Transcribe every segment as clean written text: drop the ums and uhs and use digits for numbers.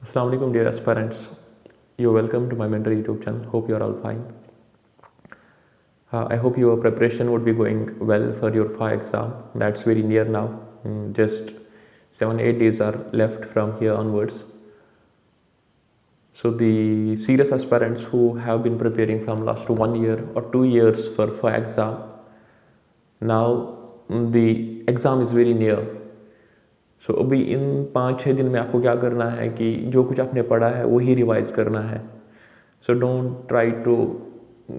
Assalamu alaikum, dear aspirants. You're welcome to my mentor YouTube channel. Hope you're all fine. I hope your preparation would be going well for your FA exam. That's very near now. Just 7-8 days are left from here onwards. So the serious aspirants who have been preparing from last 1 year or 2 years for FA exam, now the exam is very near. सो अभी इन 5-6 दिन में आपको क्या करना है कि जो कुछ आपने पढ़ा है वही रिवाइज करना है. So don't try to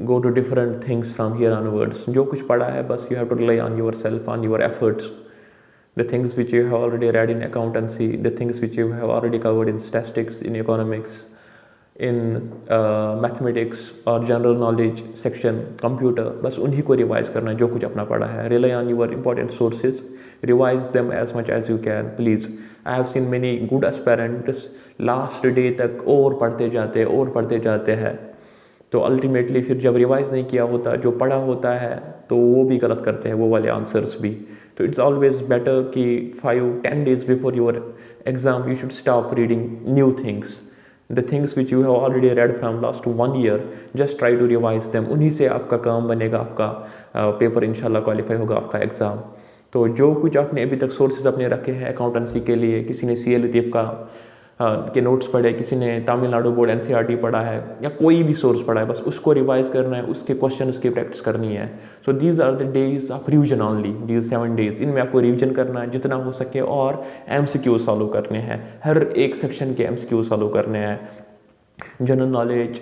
go to different things from here onwards. जो कुछ पढ़ा है बस you have to rely on yourself, on your efforts. The things which you have already read in accountancy, the things which you have already covered in statistics, in economics, in mathematics और general knowledge section, computer, बस उन्हीं को revise करना है जो कुछ अपना पढ़ा है. Rely on your important sources, revise them as much as you can, please. I have seen many good aspirants last day तक और पढ़ते जाते हैं. तो अल्टीमेटली फिर जब रिवाइज नहीं किया होता, जो पढ़ा होता है, तो वो भी गलत करते हैं, वो वाले आंसर्स भी. तो इट्स ऑलवेज बेटर कि 5-10 days before your exam you should stop reading new things. The things which you have already read from last 1 year, just try to revise them. उन्हीं से आपका काम बनेगा, आपका पेपर इंशाल्लाह क्वालिफाई होगा, आपका एग्ज़ाम. तो जो कुछ आपने अभी तक सोर्सेज अपने रखे हैं अकाउंटेंसी के लिए, किसी ने सी लतीफ़ का के नोट्स पढ़े, किसी ने तमिलनाडु बोर्ड NCERT पढ़ा है, या कोई भी सोर्स पढ़ा है, बस उसको रिवाइज करना है, उसके क्वेश्चन की प्रैक्टिस करनी है. So these are the days of revision only, these 7 days. इनमें आपको रिविजन करना है जितना हो सके और MCQ सॉल्व करने हैं. हर एक सेक्शन के MCQ सॉल्व करने हैं. General knowledge,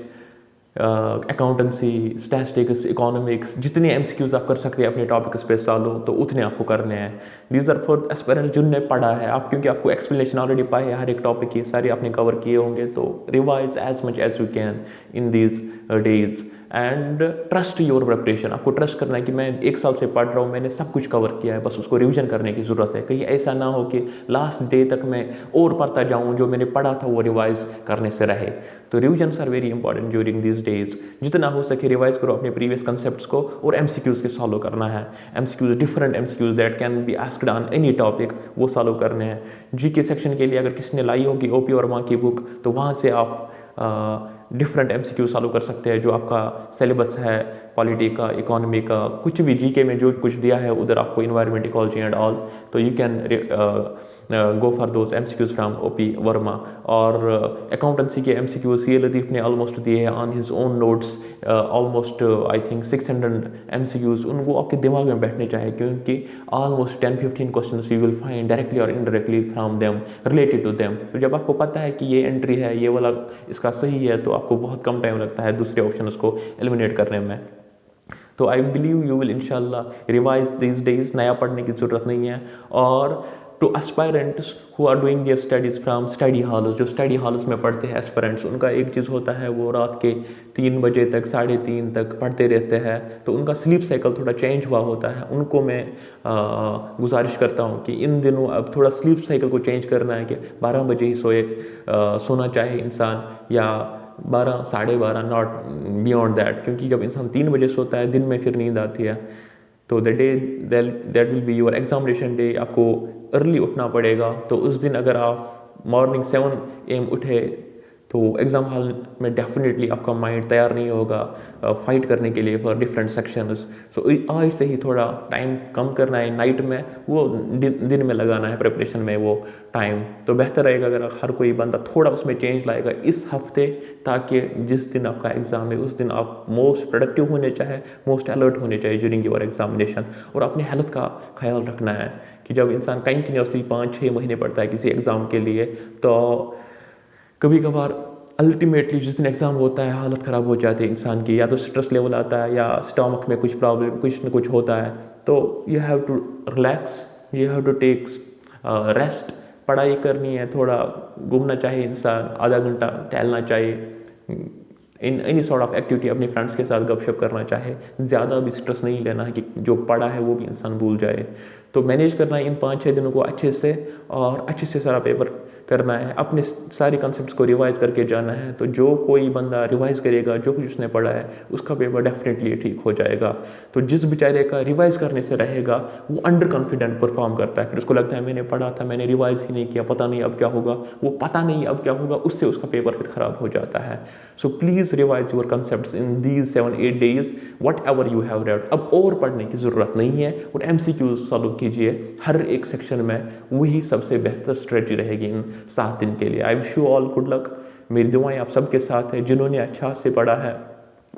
accountancy, statistics, economics, जितने MCQs आप कर सकते हैं अपने टॉपिक्स पे सॉल्व, तो उतने आपको करने हैं. दीज आर फॉर एस्पिरेंट्स जिनने पढ़ा है. आप क्योंकि आपको एक्सप्लेनेशन ऑलरेडी पाए है हर एक टॉपिक की, सारे आपने कवर किए होंगे, तो revise as much as you can in these days and trust your preparation. आपको ट्रस्ट करना है कि मैं 1 साल से पढ़ रहा हूँ, मैंने सब कुछ कवर किया है, बस उसको रिविजन करने की ज़रूरत है. कहीं ऐसा ना हो कि लास्ट डे तक मैं और पढ़ता जाऊँ, जो मैंने पढ़ा था वो रिवाइज करने से रहे. तो revisions are very important during this days. जितना हो सके रिवाइज करो अपने प्रीवियस कंसेप्ट्स को, और MCQs के सॉल्व करना है. MCQs, different MCQs that can be asked on any topic, वो सॉल्व करने हैं. GK सेक्शन के लिए अगर किसी ने लाई होगी OP वर्मा की बुक, तो वहाँ से आप डिफरेंट MCQ सॉल्व कर सकते हैं. जो आपका सिलेबस है पॉलिटी का, इकोनॉमी का, कुछ भी GK में जो कुछ दिया है उधर आपको इन्वायरमेंट, इकोलॉजी एंड ऑल, तो you can go for those MCQs from OP Verma. और अकाउंटेंसी के MCQ सी लतीफ़ ने ऑलमोस्ट दिए हैं on his own notes, almost I think 600 MCQs. उनको आपके दिमाग में बैठने चाहिए, क्योंकि almost 10-15 question you will find directly और indirectly from them, related to them. तो जब आपको पता है कि ये एंट्री है, ये वाला इसका सही है, तो आपको बहुत कम टाइम लगता है दूसरे ऑप्शन को एलिमिनेट करने में. तो आई बिलीव यू विल इंशाल्लाह रिवाइज दिस डेज. नया पढ़ने की ज़रूरत नहीं है. और to aspirants who are doing their studies from study halls, जो स्टडी हॉल्स में पढ़ते हैं एस्पायरेंट्स, उनका एक चीज़ होता है, वो रात के 3 बजे तक, 3:30 तक पढ़ते रहते हैं. तो उनका स्लीप साइकिल थोड़ा चेंज हुआ होता है. उनको मैं गुजारिश करता हूँ कि इन दिनों अब थोड़ा स्लीप साइकिल को चेंज करना है, कि 12 बजे ही सोना चाहे इंसान, या 12, 12:30, नॉट बियॉन्ड दैट. क्योंकि जब इंसान 3 बजे सोता है, दिन में फिर नींद आती है. तो the day that will be your examination day, आपको अर्ली उठना पड़ेगा. तो उस दिन अगर आप मॉर्निंग 7 AM उठे, तो एग्ज़ाम हॉल में डेफिनेटली आपका माइंड तैयार नहीं होगा फाइट करने के लिए फॉर डिफरेंट सेक्शंस. सो आज से ही थोड़ा टाइम कम करना है नाइट में, वो दिन में लगाना है प्रिपरेशन में वो टाइम. तो बेहतर रहेगा अगर हर कोई बंदा थोड़ा उसमें चेंज लाएगा इस हफ्ते, ताकि जिस दिन आपका एग्ज़ाम है उस दिन आप मोस्ट प्रोडक्टिव होने चाहिए, मोस्ट अलर्ट होने चाहिए ड्यूरिंग योर एग्जामिनेशन. और अपने हेल्थ का ख्याल रखना है कि जब इंसान कंटिन्यूसली 5-6 महीने पढ़ता है किसी एग्ज़ाम के लिए, तो कभी कभार अल्टीमेटली जिस दिन एग्ज़ाम होता है हालत ख़राब हो जाती है इंसान की. या तो स्ट्रेस लेवल आता है, या स्टमक में कुछ प्रॉब्लम, कुछ न कुछ होता है. तो you have to relax, you have to take rest. पढ़ाई करनी है, थोड़ा घूमना चाहिए इंसान, आधा घंटा टहलना चाहिए, in any sort of activity, अपने फ्रेंड्स के साथ गपशप करना चाहे. ज़्यादा भी स्ट्रेस नहीं लेना है कि जो पढ़ा है वो भी इंसान भूल जाए. तो मैनेज करना है इन 5-6 दिनों को अच्छे से, और अच्छे से सारा पेपर करना है, अपने सारे कंसेप्ट को रिवाइज करके जाना है। तो जो कोई बंदा रिवाइज करेगा, जो कुछ उसने पढ़ा है, उसका पेपर डेफिनेटली ठीक हो जाएगा। तो जिस बेचारे का रिवाइज करने से रहेगा, वो अंडर कॉन्फिडेंट परफॉर्म करता है। फिर उसको लगता है मैंने पढ़ा था, मैंने रिवाइज ही नहीं किया, पता नहीं अब क्या होगा। वो पता नहीं अब क्या होगा, उससे उसका पेपर फिर ख़राब हो जाता है। So please revise your concept in these 7-8 days what ever you have read. अब और पढ़ने की ज़रूरत नहीं है, और MCQ सॉल्व कीजिए हर एक सेक्शन में, वही सबसे बेहतर स्ट्रेटजी रहेगी इन 7 दिन के लिए। I wish you all good luck. मेरी दुआएं आप सबके साथ हैं, जिन्होंने अच्छा से पढ़ा है,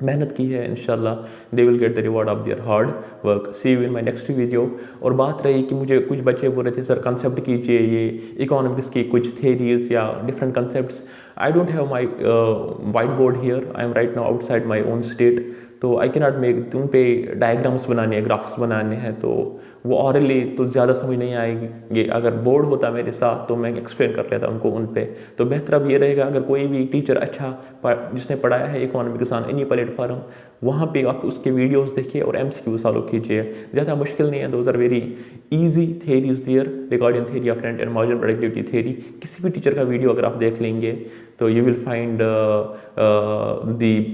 मेहनत की है, इंशाल्लाह they will get the reward of their hard work. See you in my next video. और बात रही कि मुझे कुछ बच्चे बोल रहे थे सर कंसेप्ट कीजिए, ये इकोनॉमिक्स की कुछ थेरीज या different concepts. I don't have my white board here, I am right now outside my own state, तो आई कैन नॉट मेक, उन पे डायग्राम्स बनाने हैं, ग्राफ्स बनाने हैं, तो वो ऑरली तो ज़्यादा समझ नहीं आएगी। अगर बोर्ड होता मेरे साथ तो मैं एक्सप्लेन कर लेता उनको उन पे। तो बेहतर अब ये रहेगा, अगर कोई भी टीचर अच्छा जिसने पढ़ाया है इकोनॉमिक्स ऑन एनी प्लेटफॉर्म, वहाँ पे आप उसके वीडियोस देखिए और MCQ सॉल्व कीजिए। ज़्यादा मुश्किल नहीं है, those are very easy theories there regarding theory of rent and marginal productivity theory. किसी भी टीचर का वीडियो अगर आप देख लेंगे तो you will find the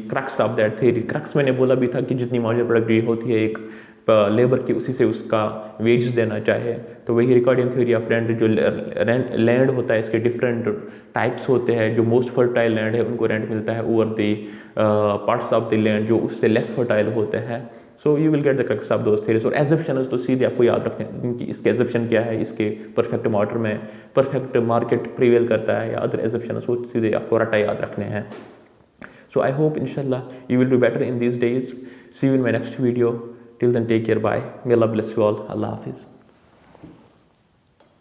crux of that theory. Crux मैंने बोला भी था कि जितनी मार्जिनल प्रोडक्टिविटी होती है एक लेबर की, उसी से उसका वेजेस देना चाहे, तो वही रिकॉर्डिंग थ्योरी ऑफ रेंट। जो लैंड होता है, इसके डिफरेंट टाइप्स होते हैं। जो मोस्ट फर्टाइल लैंड है उनको रेंट मिलता है over the parts of the land जो उससे लेस फर्टाइल होते हैं। So you will get the crux of those theories. और एजप्शंस तो सीधे आपको याद रखने हैं कि इसके एजप्शन क्या है, इसके परफेक्ट मार्टर में परफेक्ट मार्केट प्रिवेल करता है या अदर एजप्शंस, वो सीधे आपको रटा याद रखने हैं। So I hope inshallah you will do better in these days. See you in my next video. Till then, take care. Bye. May Allah bless you all. Allah Hafiz.